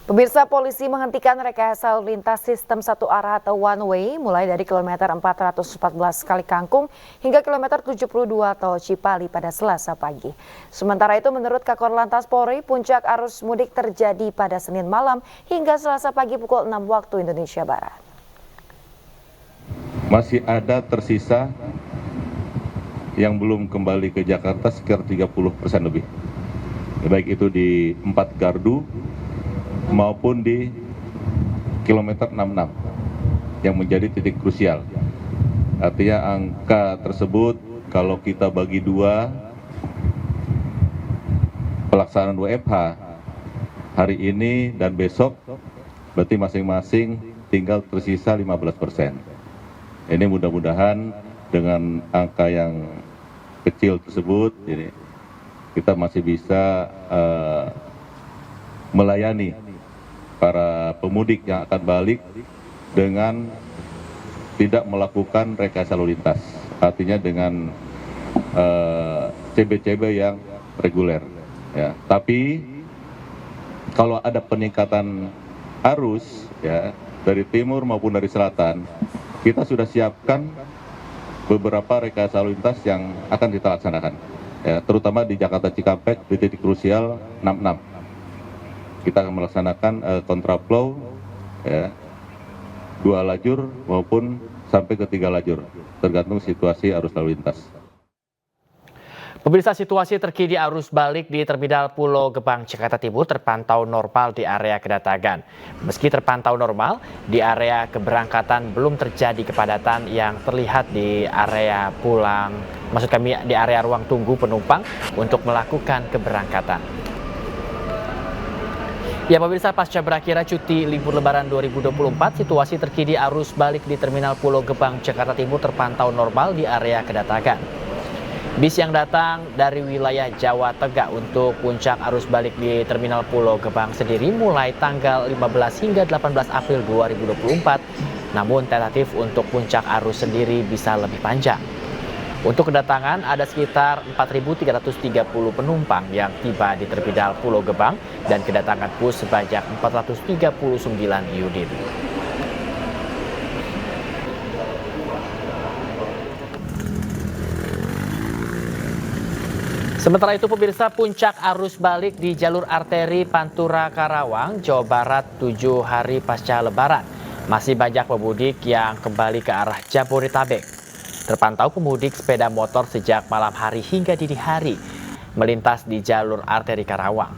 Pemirsa, polisi menghentikan rekayasa lalu lintas sistem satu arah atau one way mulai dari kilometer 414 Kali Kangkung hingga kilometer 72 tol Cipali pada Selasa pagi. Sementara itu menurut Kakor Lantas Polri, puncak arus mudik terjadi pada Senin malam hingga Selasa pagi pukul 6 waktu Indonesia Barat. Masih ada tersisa yang belum kembali ke Jakarta sekitar 30% lebih. Baik itu di 4 gardu maupun di kilometer 66 yang menjadi titik krusial. Artinya angka tersebut kalau kita bagi dua, pelaksanaan WFH hari ini dan besok berarti masing-masing tinggal tersisa 15%. Ini mudah-mudahan dengan angka yang kecil tersebut ini kita masih bisa melayani para pemudik yang akan balik dengan tidak melakukan rekayasa lalu lintas, artinya dengan CB-CB yang reguler. Ya. Tapi kalau ada peningkatan arus ya dari timur maupun dari selatan, kita sudah siapkan beberapa rekayasa lalu lintas yang akan kita laksanakan, ya, terutama di Jakarta Cikampek di titik krusial 66. Kita akan melaksanakan kontraflow, ya, 2 lajur maupun sampai ke 3 lajur, tergantung situasi arus lalu lintas. Pemirsa, situasi terkini arus balik di Terminal Pulau Gebang, Jakarta Timur terpantau normal di area kedatangan. Meski terpantau normal, di area keberangkatan belum terjadi kepadatan yang terlihat di area di area ruang tunggu penumpang untuk melakukan keberangkatan. Ya pemirsa, pasca berakhirnya cuti libur lebaran 2024, situasi terkini arus balik di Terminal Pulau Gebang, Jakarta Timur terpantau normal di area kedatangan. Bis yang datang dari wilayah Jawa Tengah untuk puncak arus balik di Terminal Pulau Gebang sendiri mulai tanggal 15 hingga 18 April 2024, namun tentatif untuk puncak arus sendiri bisa lebih panjang. Untuk kedatangan ada sekitar 4.330 penumpang yang tiba di Terminal Pulau Gebang dan kedatangan bus sebanyak 439 unit. Sementara itu pemirsa, puncak arus balik di jalur arteri Pantura Karawang, Jawa Barat 7 hari pasca Lebaran. Masih banyak pemudik yang kembali ke arah Jabodetabek. Terpantau pemudik sepeda motor sejak malam hari hingga dini hari melintas di jalur arteri Karawang.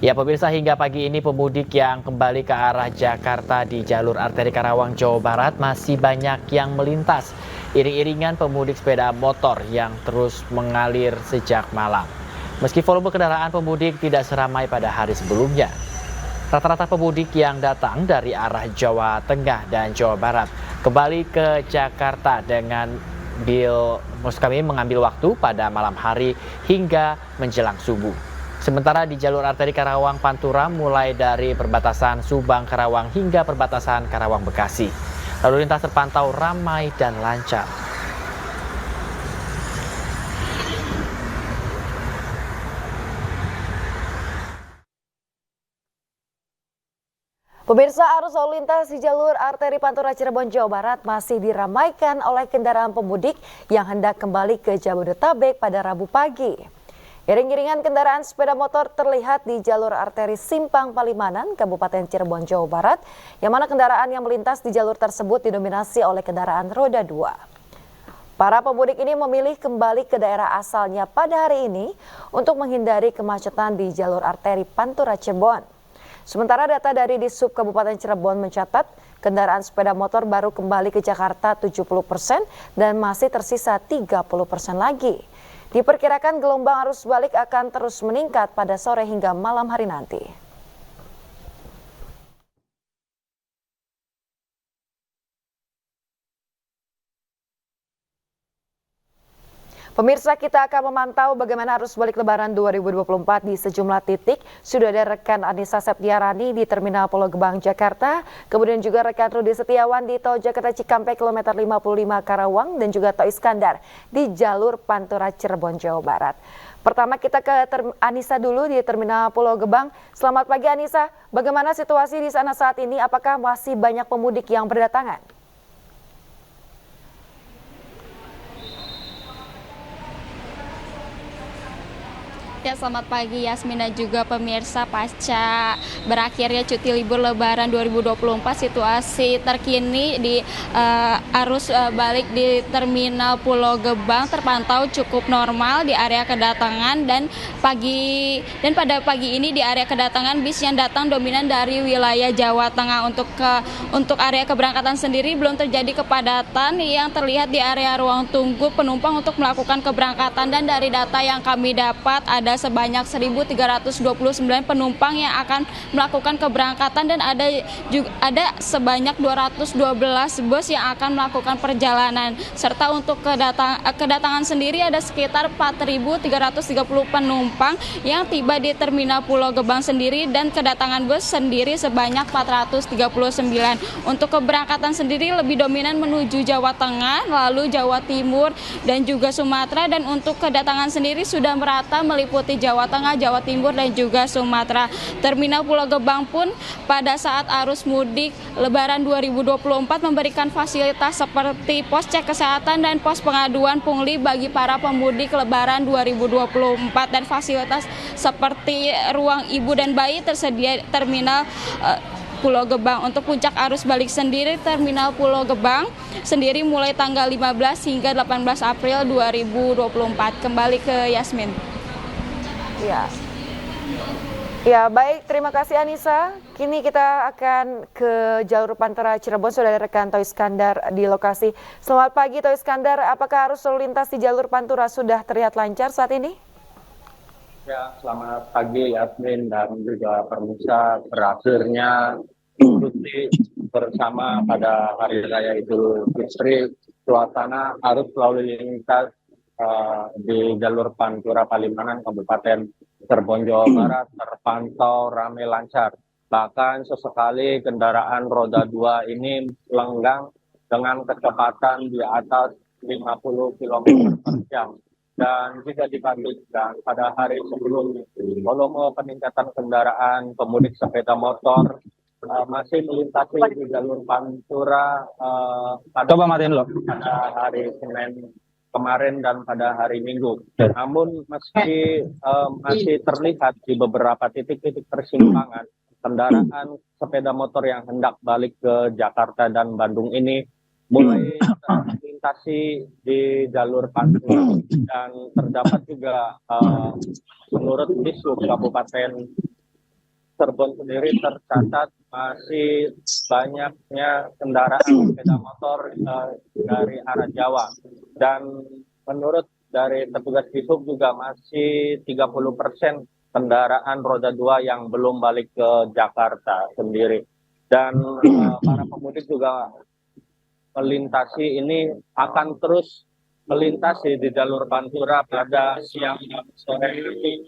Ya pemirsa, hingga pagi ini pemudik yang kembali ke arah Jakarta di jalur arteri Karawang, Jawa Barat masih banyak yang melintas. Iring-iringan pemudik sepeda motor yang terus mengalir sejak malam. Meski volume kendaraan pemudik tidak seramai pada hari sebelumnya. Rata-rata pemudik yang datang dari arah Jawa Tengah dan Jawa Barat kembali ke Jakarta dengan mengambil waktu pada malam hari hingga menjelang subuh. Sementara di jalur arteri Karawang Pantura mulai dari perbatasan Subang Karawang hingga perbatasan Karawang Bekasi. Lalu lintas terpantau ramai dan lancar. Pemirsa, arus lalu lintas di jalur arteri Pantura Cirebon, Jawa Barat masih diramaikan oleh kendaraan pemudik yang hendak kembali ke Jabodetabek pada Rabu pagi. Iring-iringan kendaraan sepeda motor terlihat di jalur arteri Simpang Palimanan, Kabupaten Cirebon, Jawa Barat, yang mana kendaraan yang melintas di jalur tersebut didominasi oleh kendaraan roda 2. Para pemudik ini memilih kembali ke daerah asalnya pada hari ini untuk menghindari kemacetan di jalur arteri Pantura Cirebon. Sementara data dari Disub Kabupaten Cirebon mencatat kendaraan sepeda motor baru kembali ke Jakarta 70% dan masih tersisa 30% lagi. Diperkirakan gelombang arus balik akan terus meningkat pada sore hingga malam hari nanti. Pemirsa, kita akan memantau bagaimana arus balik Lebaran 2024 di sejumlah titik. Sudah ada rekan Anissa Septiarani di Terminal Pulau Gebang, Jakarta. Kemudian juga rekan Rudi Setiawan di Tol Jakarta Cikampek kilometer 55 Karawang dan juga Toh Iskandar di jalur Pantura Cirebon, Jawa Barat. Pertama kita ke Anissa dulu di Terminal Pulau Gebang. Selamat pagi Anissa, bagaimana situasi di sana saat ini? Apakah masih banyak pemudik yang berdatangan? Ya, selamat pagi Yasmin dan juga pemirsa. Pasca berakhirnya cuti libur Lebaran 2024, situasi terkini di arus balik di Terminal Pulau Gebang terpantau cukup normal di area kedatangan dan pada pagi ini di area kedatangan bis yang datang dominan dari wilayah Jawa Tengah. Untuk area keberangkatan sendiri belum terjadi kepadatan yang terlihat di area ruang tunggu penumpang untuk melakukan keberangkatan, dan dari data yang kami dapat ada sebanyak 1.329 penumpang yang akan melakukan keberangkatan dan ada sebanyak 212 bus yang akan melakukan perjalanan. Serta untuk kedatangan sendiri ada sekitar 4.330 penumpang yang tiba di Terminal Pulau Gebang sendiri, dan kedatangan bus sendiri sebanyak 439. Untuk keberangkatan sendiri lebih dominan menuju Jawa Tengah, lalu Jawa Timur dan juga Sumatera, dan untuk kedatangan sendiri sudah merata meliputi Jawa Tengah, Jawa Timur, dan juga Sumatera. Terminal Pulau Gebang pun pada saat arus mudik Lebaran 2024 memberikan fasilitas seperti pos cek kesehatan dan pos pengaduan pungli bagi para pemudik Lebaran 2024, dan fasilitas seperti ruang ibu dan bayi tersedia Terminal Pulau Gebang. Untuk puncak arus balik sendiri Terminal Pulau Gebang sendiri mulai tanggal 15 hingga 18 April 2024. Kembali ke Yasmin. Ya, baik, terima kasih Anissa. Kini kita akan ke jalur Pantura Cirebon. Sudah ada rekan Toh Iskandar di lokasi. Selamat pagi Toh Iskandar, apakah arus lalu lintas di jalur Pantura sudah terlihat lancar saat ini? Ya, selamat pagi Yasmin dan juga pemirsa. Berakhirnya cuti bersama pada Hari Raya Idul Fitri, suasana arus lalu lintas di jalur Pantura Palimanan Kabupaten Cirebon, Jawa Barat terpantau ramai lancar. Bahkan sesekali kendaraan roda 2 ini lenggang dengan kecepatan di atas 50 km per jam. Dan jika dibandingkan pada hari sebelumnya, volume peningkatan kendaraan pemudik sepeda motor masih melintasi di jalur Pantura pada hari Senin kemarin dan pada hari Minggu. Namun masih terlihat di beberapa titik-titik persimpangan kendaraan sepeda motor yang hendak balik ke Jakarta dan Bandung ini mulai melintasi di jalur Pantura, dan terdapat juga menurut Dishub Kabupaten Cirebon sendiri tercatat masih banyaknya kendaraan sepeda motor dari arah Jawa, dan menurut dari petugas Dishub juga masih 30% kendaraan roda 2 yang belum balik ke Jakarta sendiri, dan para pemudik juga melintasi ini akan terus melintasi di jalur Pantura pada siang dan sore ini.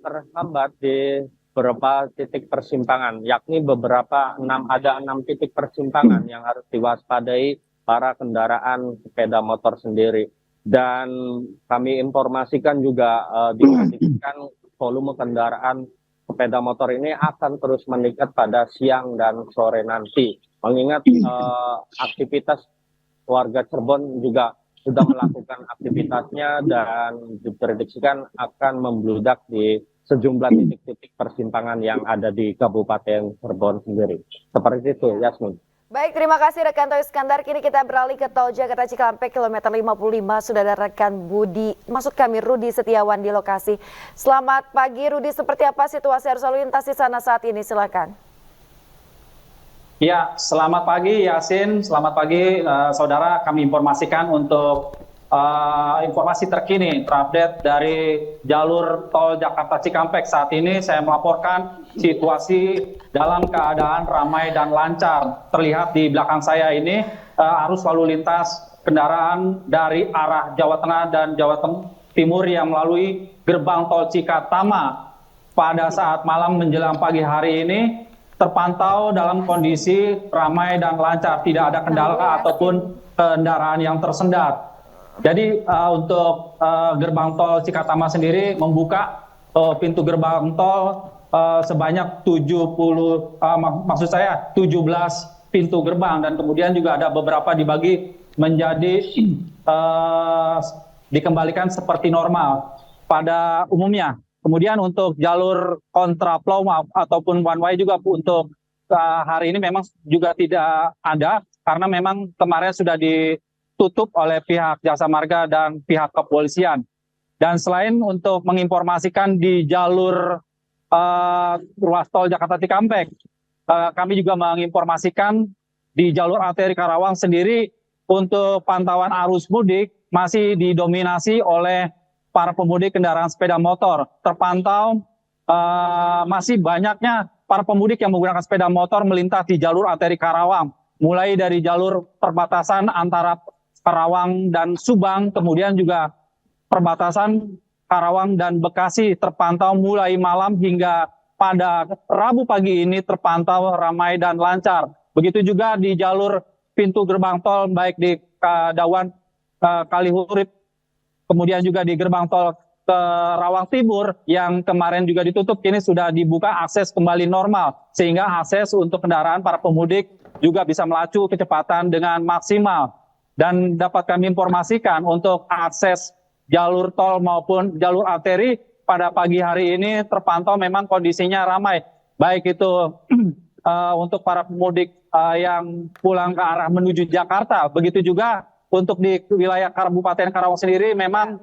Terhambat di beberapa titik persimpangan, yakni ada 6 titik persimpangan yang harus diwaspadai para kendaraan sepeda motor sendiri. Dan kami informasikan juga diprediksikan volume kendaraan sepeda motor ini akan terus meningkat pada siang dan sore nanti. Mengingat aktivitas warga Cirebon juga sudah melakukan aktivitasnya dan diprediksikan akan membludak di sejumlah titik-titik persimpangan yang ada di Kabupaten Cirebon sendiri. Seperti itu, Yasmin. Baik, terima kasih rekan Toh Iskandar. Kini kita beralih ke Tol Jakarta Cikampek kilometer 55. Sudah ada rekan Rudi Setiawan di lokasi. Selamat pagi Rudi, seperti apa situasi arus lalu lintas di sana saat ini? Silakan. Ya, selamat pagi Yasin, selamat pagi saudara. Kami informasikan untuk informasi terkini terupdate dari jalur tol Jakarta Cikampek. Saat ini saya melaporkan situasi dalam keadaan ramai dan lancar. Terlihat di belakang saya ini arus lalu lintas kendaraan dari arah Jawa Tengah dan Jawa Timur yang melalui gerbang tol Cikatama pada saat malam menjelang pagi hari ini terpantau dalam kondisi ramai dan lancar, tidak ada kendala ataupun kendaraan yang tersendat. Jadi untuk gerbang tol Cikatama sendiri membuka pintu gerbang tol sebanyak 17 pintu gerbang, dan kemudian juga ada beberapa dibagi menjadi dikembalikan seperti normal pada umumnya. Kemudian untuk jalur kontraflow ataupun one way juga untuk hari ini memang juga tidak ada, karena memang kemarin sudah ditutup oleh pihak Jasa Marga dan pihak kepolisian. Dan selain untuk menginformasikan di jalur ruas tol Jakarta Cikampek, kami juga menginformasikan di jalur arteri Karawang sendiri untuk pantauan arus mudik masih didominasi oleh para pemudik kendaraan sepeda motor. Terpantau masih banyaknya para pemudik yang menggunakan sepeda motor melintas di jalur arteri Karawang, mulai dari jalur perbatasan antara Karawang dan Subang, kemudian juga perbatasan Karawang dan Bekasi terpantau mulai malam hingga pada Rabu pagi ini terpantau ramai dan lancar. Begitu juga di jalur pintu gerbang tol baik di Dawan Kalihurip, kemudian juga di gerbang tol ke Rawang Timur yang kemarin juga ditutup, kini sudah dibuka akses kembali normal, sehingga akses untuk kendaraan para pemudik juga bisa melaju kecepatan dengan maksimal. Dan dapat kami informasikan untuk akses jalur tol maupun jalur arteri pada pagi hari ini terpantau memang kondisinya ramai, baik itu untuk para pemudik yang pulang ke arah menuju Jakarta, begitu juga untuk di wilayah Kabupaten Karawang sendiri memang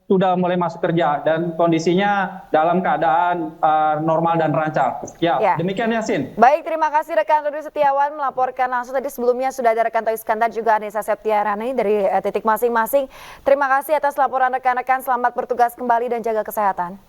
sudah mulai masuk kerja dan kondisinya dalam keadaan normal dan lancar. Ya, demikian Yasin. Baik, terima kasih rekan Rudi Setiawan melaporkan langsung. Tadi sebelumnya sudah ada rekan Toy Iskandar juga Anissa Septiarani dari titik masing-masing. Terima kasih atas laporan rekan-rekan. Selamat bertugas kembali dan jaga kesehatan.